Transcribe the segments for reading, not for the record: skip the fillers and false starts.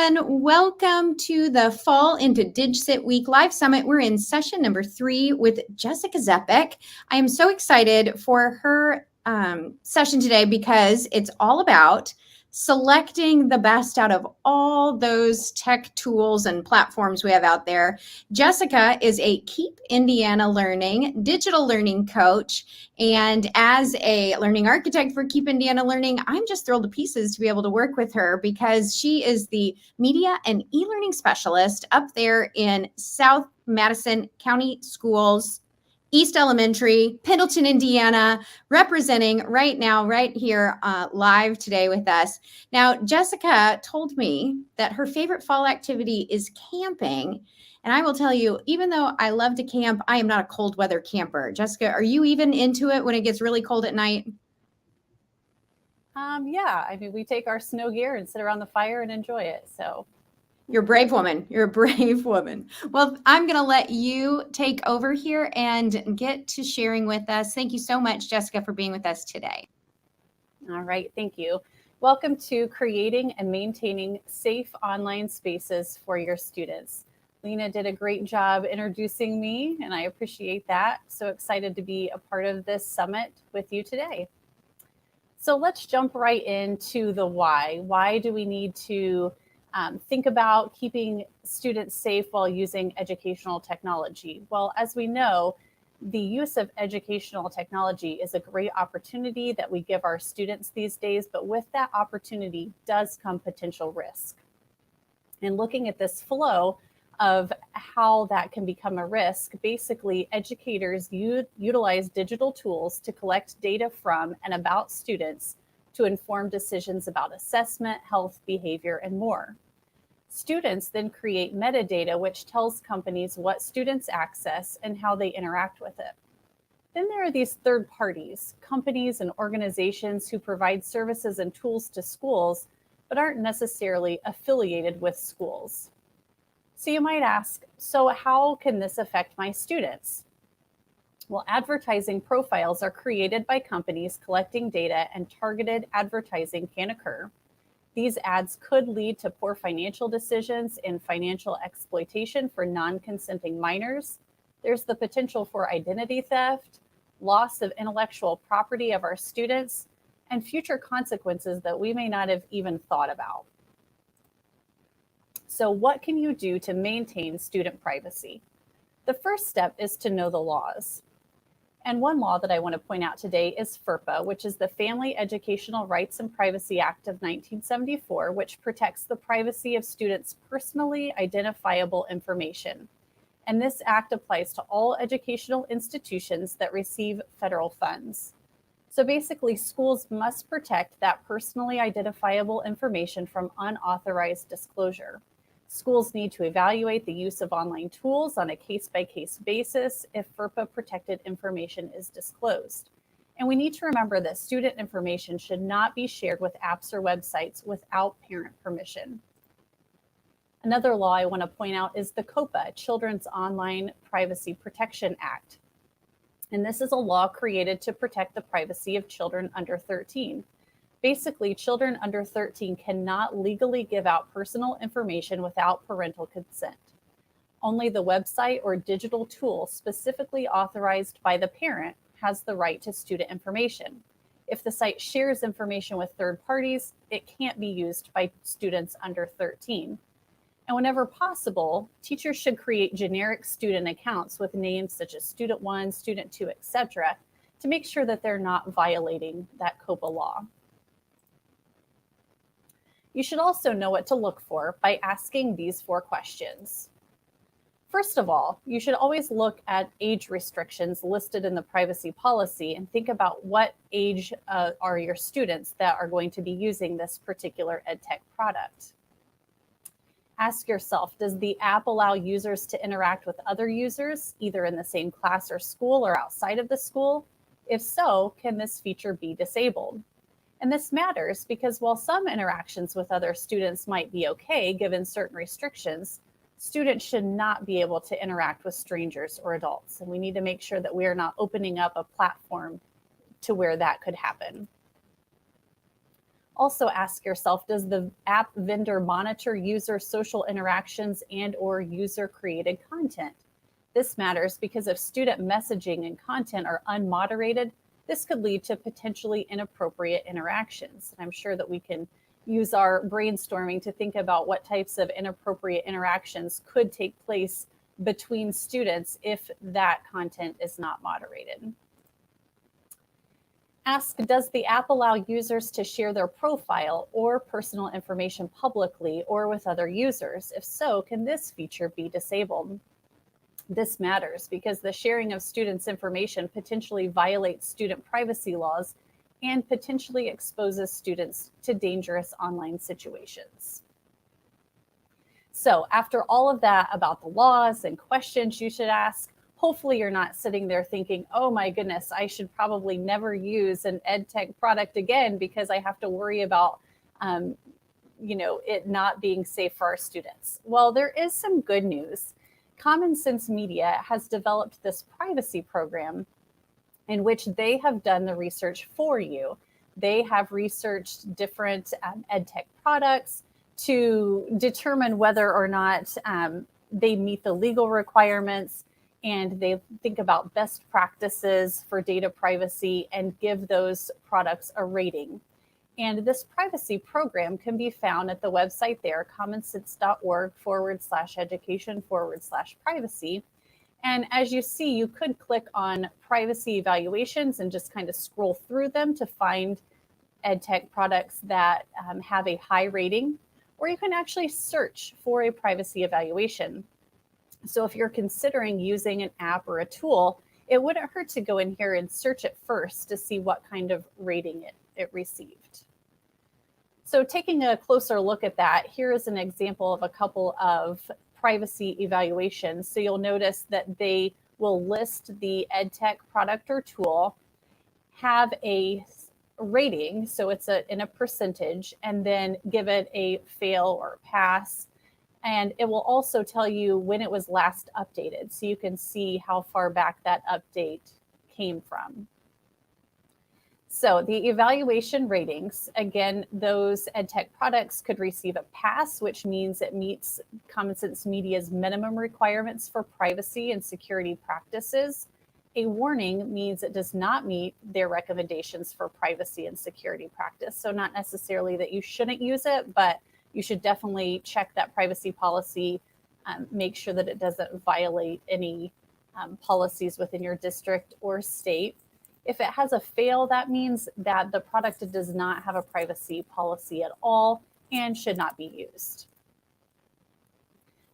everyone. Welcome to the Fall into DigCit Week Live Summit. We're in session number 3 with Jessica Zepik. I am so excited for her session today because it's all about selecting the best out of all those tech tools and platforms we have out there. Jessica is a Keep Indiana Learning digital learning coach. And as a learning architect for Keep Indiana Learning, I'm just thrilled to pieces to be able to work with her because she is the media and e-learning specialist up there in South Madison County Schools, East Elementary, Pendleton, Indiana, representing right now, right here live today with us. Now, Jessica told me that her favorite fall activity is camping. And I will tell you, even though I love to camp, I am not a cold weather camper. Jessica, are you even into it when it gets really cold at night? Yeah, I mean, we take our snow gear and sit around the fire and enjoy it. So You're a brave woman. You're a brave woman. Well, I'm going to let you take over here and get to sharing with us. Thank you so much, Jessica, for being with us today. All right, thank you. Welcome to creating and maintaining safe online spaces for your students. Lena did a great job introducing me, and I appreciate that. So excited to be a part of this summit with you today. So let's jump right into the why. Why do we need to think about keeping students safe while using educational technology? Well, as we know, the use of educational technology is a great opportunity that we give our students these days, but with that opportunity does come potential risk. And looking at this flow of how that can become a risk, basically educators utilize digital tools to collect data from and about students to inform decisions about assessment, health, behavior, and more. Students then create metadata, which tells companies what students access and how they interact with it. Then there are these third parties, companies and organizations who provide services and tools to schools, but aren't necessarily affiliated with schools. So you might ask, so how can this affect my students? Well, advertising profiles are created by companies collecting data, and targeted advertising can occur. These ads could lead to poor financial decisions and financial exploitation for non-consenting minors. There's the potential for identity theft, loss of intellectual property of our students, and future consequences that we may not have even thought about. So what can you do to maintain student privacy? The first step is to know the laws. And one law that I want to point out today is FERPA, which is the Family Educational Rights and Privacy Act of 1974, which protects the privacy of students' personally identifiable information. And this act applies to all educational institutions that receive federal funds. So basically, schools must protect that personally identifiable information from unauthorized disclosure. Schools need to evaluate the use of online tools on a case-by-case basis if FERPA-protected information is disclosed. And we need to remember that student information should not be shared with apps or websites without parent permission. Another law I want to point out is the COPPA, Children's Online Privacy Protection Act. And this is a law created to protect the privacy of children under 13. Basically, children under 13 cannot legally give out personal information without parental consent. Only the website or digital tool specifically authorized by the parent has the right to student information. If the site shares information with third parties, it can't be used by students under 13. And whenever possible, teachers should create generic student accounts with names such as Student 1, Student 2, etc., to make sure that they're not violating that COPPA law. You should also know what to look for by asking these 4 questions. First of all, you should always look at age restrictions listed in the privacy policy and think about what age are your students that are going to be using this particular EdTech product. Ask yourself, does the app allow users to interact with other users, either in the same class or school or outside of the school? If so, can this feature be disabled? And this matters because while some interactions with other students might be okay given certain restrictions, students should not be able to interact with strangers or adults. And we need to make sure that we are not opening up a platform to where that could happen. Also ask yourself, does the app vendor monitor user social interactions and or user created content? This matters because if student messaging and content are unmoderated, this could lead to potentially inappropriate interactions. And I'm sure that we can use our brainstorming to think about what types of inappropriate interactions could take place between students if that content is not moderated. Ask, does the app allow users to share their profile or personal information publicly or with other users? If so, can this feature be disabled? This matters because the sharing of students' information potentially violates student privacy laws and potentially exposes students to dangerous online situations. So after all of that about the laws and questions you should ask, hopefully you're not sitting there thinking, oh my goodness, I should probably never use an EdTech product again because I have to worry about it not being safe for our students. Well, there is some good news. Common Sense Media has developed this privacy program in which they have done the research for you. They have researched different EdTech products to determine whether or not they meet the legal requirements, and they think about best practices for data privacy and give those products a rating. And this privacy program can be found at the website there, commonsense.org/education/privacy. And as you see, you could click on privacy evaluations and just kind of scroll through them to find EdTech products that have a high rating, or you can actually search for a privacy evaluation. So if you're considering using an app or a tool, it wouldn't hurt to go in here and search it first to see what kind of rating it received. So taking a closer look at that, here is an example of a couple of privacy evaluations. So you'll notice that they will list the EdTech product or tool, have a rating, so it's in a percentage, and then give it a fail or pass. And it will also tell you when it was last updated, so you can see how far back that update came from. So the evaluation ratings, again, those EdTech products could receive a pass, which means it meets Common Sense Media's minimum requirements for privacy and security practices. A warning means it does not meet their recommendations for privacy and security practice. So not necessarily that you shouldn't use it, but you should definitely check that privacy policy, make sure that it doesn't violate any policies within your district or state. If it has a fail, that means that the product does not have a privacy policy at all and should not be used.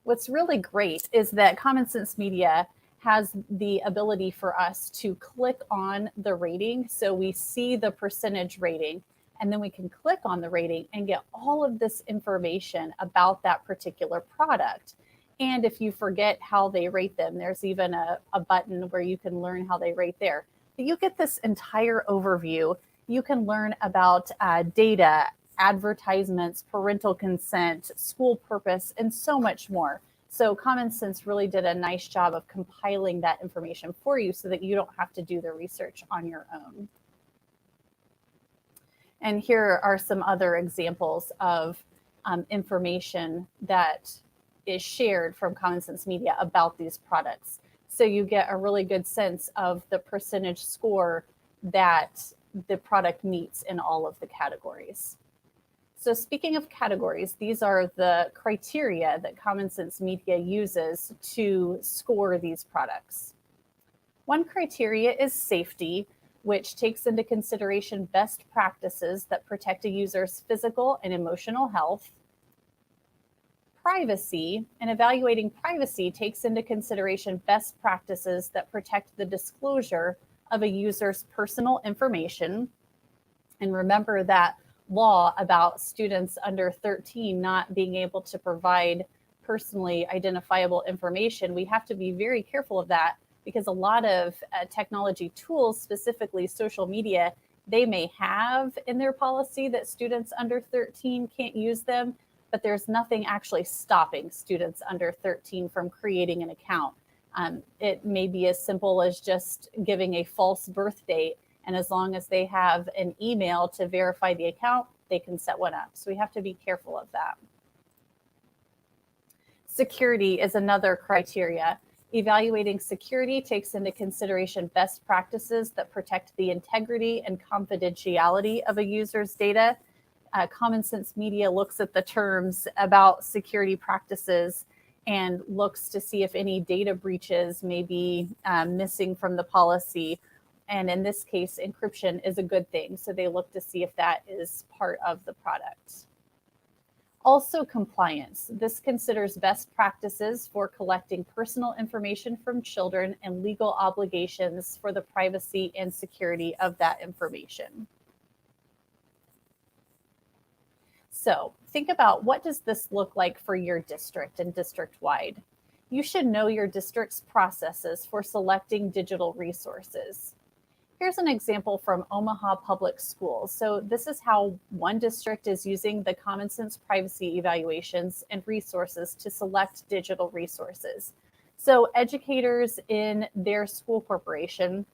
What's really great is that Common Sense Media has the ability for us to click on the rating. So we see the percentage rating, and then we can click on the rating and get all of this information about that particular product. And if you forget how they rate them, there's even a button where you can learn how they rate there. But you get this entire overview. You can learn about data, advertisements, parental consent, school purpose, and so much more. So Common Sense really did a nice job of compiling that information for you so that you don't have to do the research on your own. And here are some other examples of information that is shared from Common Sense Media about these products. So you get a really good sense of the percentage score that the product meets in all of the categories. So speaking of categories, these are the criteria that Common Sense Media uses to score these products. One criteria is safety, which takes into consideration best practices that protect a user's physical and emotional health. Privacy, and evaluating privacy takes into consideration best practices that protect the disclosure of a user's personal information. And remember that law about students under 13 not being able to provide personally identifiable information. We have to be very careful of that because a lot of technology tools, specifically social media, they may have in their policy that students under 13 can't use them, but there's nothing actually stopping students under 13 from creating an account. It may be as simple as just giving a false birth date, and as long as they have an email to verify the account, they can set one up. So we have to be careful of that. Security is another criteria. Evaluating security takes into consideration best practices that protect the integrity and confidentiality of a user's data. Common Sense Media looks at the terms about security practices and looks to see if any data breaches may be missing from the policy. And in this case, encryption is a good thing. So they look to see if that is part of the product. Also, compliance. This considers best practices for collecting personal information from children and legal obligations for the privacy and security of that information. So think about, what does this look like for your district and district-wide? You should know your district's processes for selecting digital resources. Here's an example from Omaha Public Schools. So this is how one district is using the Common Sense privacy evaluations and resources to select digital resources. So educators in their school corporation,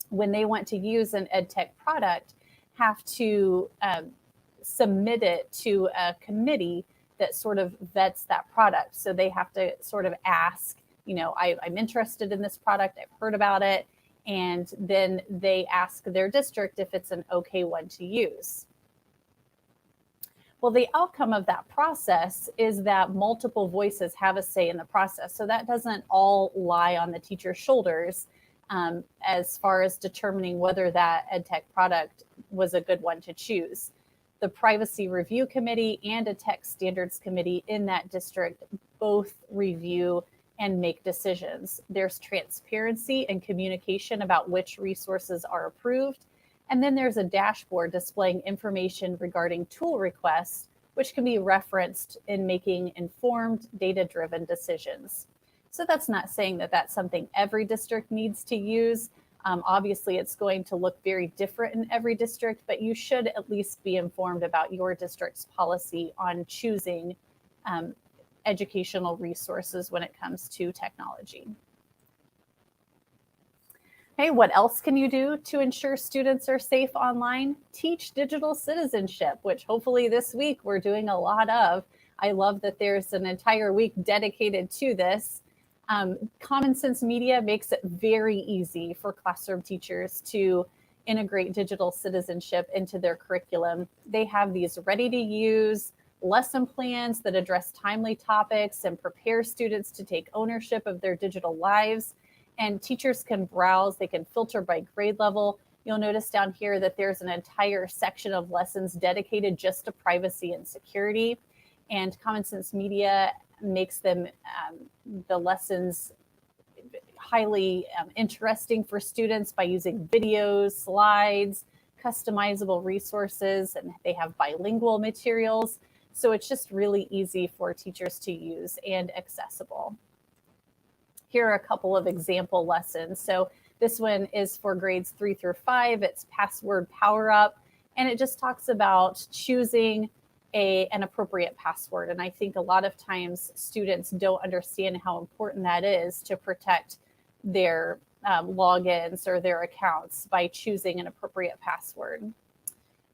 when they want to use an EdTech product, have to submit it to a committee that sort of vets that product. So they have to sort of ask, I'm interested in this product, I've heard about it, and then they ask their district if it's an okay one to use. Well, the outcome of that process is that multiple voices have a say in the process. So that doesn't all lie on the teacher's shoulders as far as determining whether that EdTech product was a good one to choose. The Privacy Review Committee and a Tech Standards Committee in that district both review and make decisions. There's transparency and communication about which resources are approved. And then there's a dashboard displaying information regarding tool requests, which can be referenced in making informed, data-driven decisions. So that's not saying that that's something every district needs to use. Obviously, it's going to look very different in every district, but you should at least be informed about your district's policy on choosing educational resources when it comes to technology. Hey, what else can you do to ensure students are safe online? Teach digital citizenship, which hopefully this week we're doing a lot of. I love that there's an entire week dedicated to this. Common Sense Media makes it very easy for classroom teachers to integrate digital citizenship into their curriculum. They have these ready to use lesson plans that address timely topics and prepare students to take ownership of their digital lives. And teachers can browse, they can filter by grade level. You'll notice down here that there's an entire section of lessons dedicated just to privacy and security. And Common Sense Media makes them, the lessons, highly interesting for students by using videos, slides, customizable resources, and they have bilingual materials. So it's just really easy for teachers to use and accessible. Here are a couple of example lessons. So this one is for grades 3 through 5. It's Password Power Up, and it just talks about choosing an appropriate password. And I think a lot of times students don't understand how important that is to protect their logins or their accounts by choosing an appropriate password.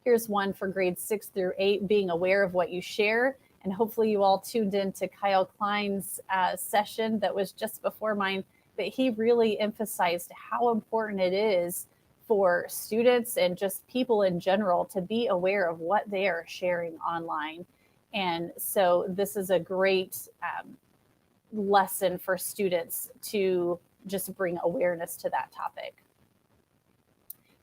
Here's one for grades 6 through 8, being aware of what you share. And hopefully you all tuned in to Kyle Klein's session that was just before mine, but he really emphasized how important it is for students and just people in general to be aware of what they are sharing online. And so this is a great lesson for students to just bring awareness to that topic.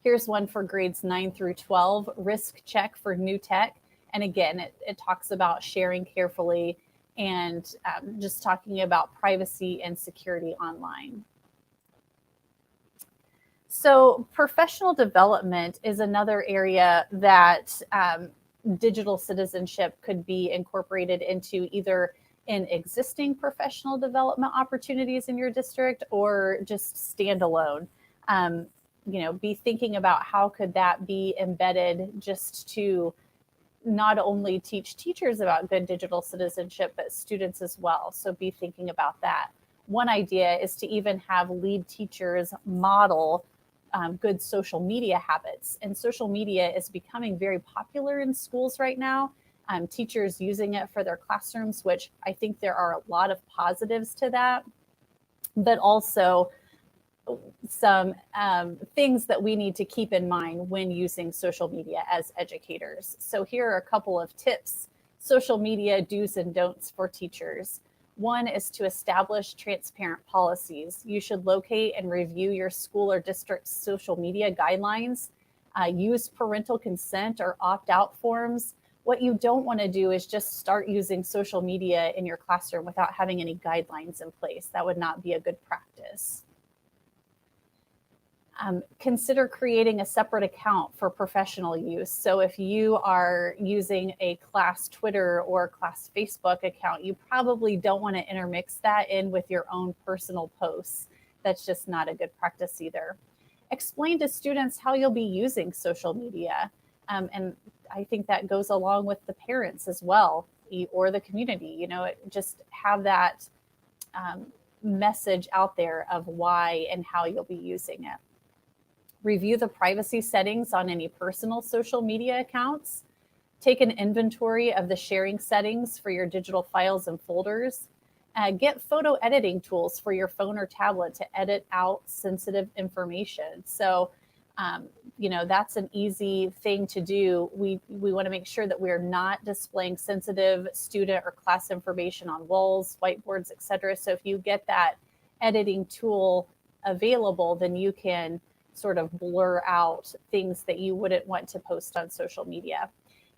Here's one for grades 9 through 12, risk check for new tech. And again, it talks about sharing carefully and just talking about privacy and security online. So professional development is another area that digital citizenship could be incorporated into, either in existing professional development opportunities in your district or just standalone. Be thinking about how could that be embedded just to not only teach teachers about good digital citizenship, but students as well. So be thinking about that. One idea is to even have lead teachers model good social media habits. And social media is becoming very popular in schools right now. Teachers using it for their classrooms, which I think there are a lot of positives to that, but also some things that we need to keep in mind when using social media as educators. So here are a couple of tips, social media do's and don'ts for teachers. One is to establish transparent policies. You should locate and review your school or district's social media guidelines. Use parental consent or opt-out forms. What you don't want to do is just start using social media in your classroom without having any guidelines in place. That would not be a good practice. Consider creating a separate account for professional use. So if you are using a class Twitter or class Facebook account, you probably don't want to intermix that in with your own personal posts. That's just not a good practice either. Explain to students how you'll be using social media. And I think that goes along with the parents as well, or the community, just have that message out there of why and how you'll be using it. Review the privacy settings on any personal social media accounts. Take an inventory of the sharing settings for your digital files and folders. Get photo editing tools for your phone or tablet to edit out sensitive information. So, that's an easy thing to do. We want to make sure that we're not displaying sensitive student or class information on walls, whiteboards, etc. So if you get that editing tool available, then you can sort of blur out things that you wouldn't want to post on social media.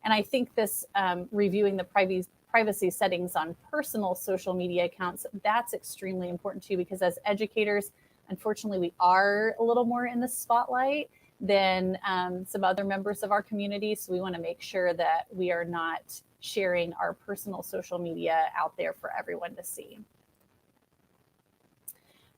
And I think this reviewing the privacy settings on personal social media accounts, that's extremely important too, because as educators, unfortunately, we are a little more in the spotlight than some other members of our community. So we want to make sure that we are not sharing our personal social media out there for everyone to see.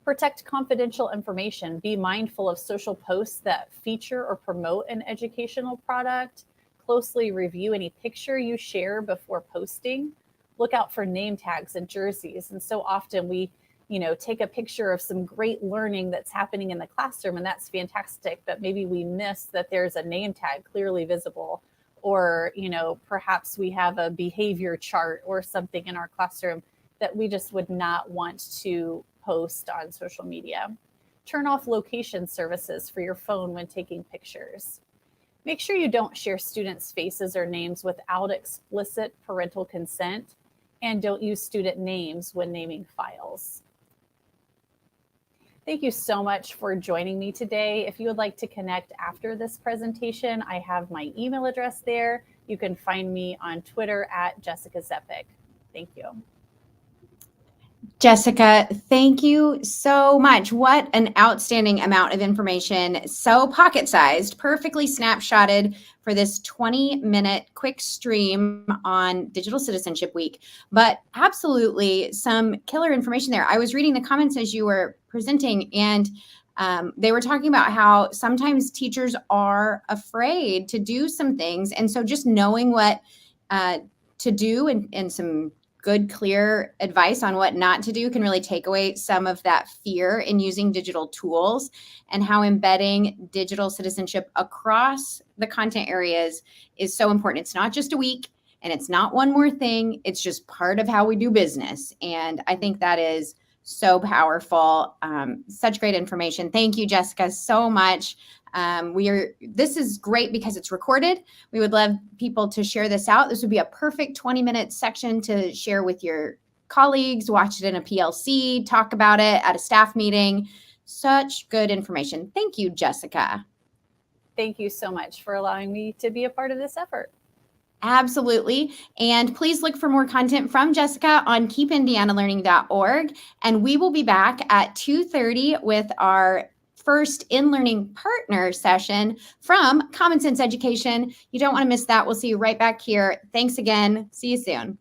Protect confidential information. Be mindful of social posts that feature or promote an educational product. Closely review any picture you share before posting. Look out for name tags and jerseys. And so often we, take a picture of some great learning that's happening in the classroom, and that's fantastic, but maybe we miss that there's a name tag clearly visible, or, perhaps we have a behavior chart or something in our classroom that we just would not want to post on social media. Turn off location services for your phone when taking pictures. Make sure you don't share students' faces or names without explicit parental consent, and don't use student names when naming files. Thank you so much for joining me today. If you would like to connect after this presentation, I have my email address there. You can find me on Twitter at Jessica Zepik. Thank you. Jessica, thank you so much. What an outstanding amount of information. So pocket-sized, perfectly snapshotted for this 20-minute quick stream on Digital Citizenship Week. But absolutely some killer information there. I was reading the comments as you were presenting, and they were talking about how sometimes teachers are afraid to do some things. And so just knowing what to do and some good, clear advice on what not to do can really take away some of that fear in using digital tools, and how embedding digital citizenship across the content areas is so important. It's not just a week, and it's not one more thing. It's just part of how we do business. And I think that is so powerful. Such great information. Thank you, Jessica, so much. This is great because it's recorded. We would love people to share this out. This would be a perfect 20-minute section to share with your colleagues, watch it in a PLC, talk about it at a staff meeting. Such good information. Thank you, Jessica. Thank you so much for allowing me to be a part of this effort. Absolutely. And please look for more content from Jessica on keepindianalearning.org. And we will be back at 2:30 with our first eLearning partner session from Common Sense Education. You don't want to miss that. We'll see you right back here. Thanks again. See you soon.